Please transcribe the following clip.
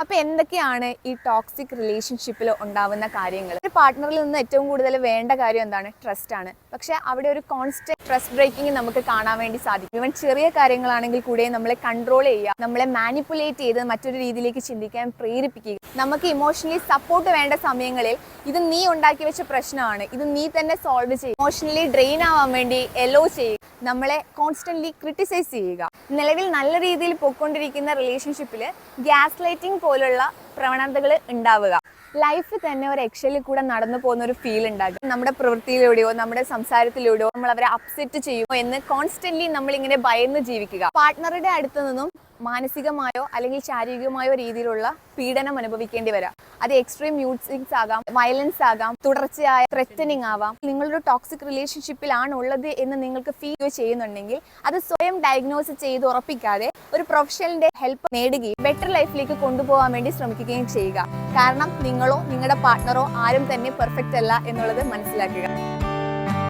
അപ്പോൾ എന്തൊക്കെയാണ് ഈ ടോക്സിക് റിലേഷൻഷിപ്പിൽ ഉണ്ടാവുന്ന കാര്യങ്ങൾ? ഒരു പാർട്ട്ണറിൽ നിന്ന് ഏറ്റവും കൂടുതൽ വേണ്ട കാര്യം എന്താണ്? ട്രസ്റ്റ് ആണ്. പക്ഷേ അവിടെ ഒരു കോൺസ്റ്റന്റ് ട്രസ്റ്റ് ബ്രേക്കിംഗ് നമുക്ക് കാണാൻ വേണ്ടി സാധിക്കും. ഇവൻ ചെറിയ കാര്യങ്ങളാണെങ്കിൽ കൂടെ നമ്മളെ കൺട്രോൾ ചെയ്യുക, നമ്മളെ മാനിപ്പുലേറ്റ് ചെയ്ത് മറ്റൊരു രീതിയിലേക്ക് ചിന്തിക്കാൻ പ്രേരിപ്പിക്കുക. നമുക്ക് ഇമോഷണലി സപ്പോർട്ട് വേണ്ട സമയങ്ങളിൽ ഇത് നീ ഉണ്ടാക്കി വെച്ച പ്രശ്നമാണ്, ഇത് നീ തന്നെ സോൾവ് ചെയ്യുക, ഇമോഷണലി ഡ്രെയിൻ ആവാൻ വേണ്ടി എലോ ചെയ്യുക, നമ്മളെ കോൺസ്റ്റന്റ്ലി ക്രിട്ടിസൈസ് ചെയ്യുക. നിലവിൽ നല്ല രീതിയിൽ പോയിക്കൊണ്ടിരിക്കുന്ന റിലേഷൻഷിപ്പിൽ ഗ്യാസ് ലൈറ്റിംഗ് പോലുള്ള പ്രവണതകൾ ഉണ്ടാവുക. ലൈഫ് തന്നെ ഒരു എക്സലിൽ കൂടെ നടന്നു പോകുന്ന ഒരു ഫീൽ ഉണ്ടാകും. നമ്മുടെ പ്രവൃത്തിയിലൂടെയോ നമ്മുടെ സംസാരത്തിലൂടെയോ നമ്മൾ അവരെ അപ്സെറ്റ് ചെയ്യുമോ എന്ന് കോൺസ്റ്റന്റ്ലി നമ്മളിങ്ങനെ ഭയന്ന് ജീവിക്കുക. പാർട്ട്ണറുടെ അടുത്ത് നിന്നും മാനസികമായോ അല്ലെങ്കിൽ ശാരീരികമായോ രീതിയിലുള്ള പീഡനം അനുഭവിക്കേണ്ടി വരാം. അത് എക്സ്ട്രീം മ്യൂഡ് സ്വിങ്സ് ആകാം, വയലൻസ് ആകാം, തുടർച്ചയായ ത്രെറ്റനിങ് ആവാം. നിങ്ങളൊരു ടോക്സിക് റിലേഷൻഷിപ്പിലാണ് ഉള്ളത് എന്ന് നിങ്ങൾക്ക് ഫീൽ ചെയ്യുന്നുണ്ടെങ്കിൽ അത് സ്വയം ഡയഗ്നോസ് ചെയ്ത് ഉറപ്പിക്കാതെ ഒരു പ്രൊഫഷണലിന്റെ ഹെൽപ്പ് നേടുകയും ബെറ്റർ ലൈഫിലേക്ക് കൊണ്ടുപോകാൻ വേണ്ടി ശ്രമിക്കുകയും ചെയ്യുക. കാരണം നിങ്ങളോ നിങ്ങളുടെ പാർട്ട്ണറോ ആരും തന്നെ പെർഫെക്റ്റ് അല്ല എന്നുള്ളത് മനസ്സിലാക്കുക.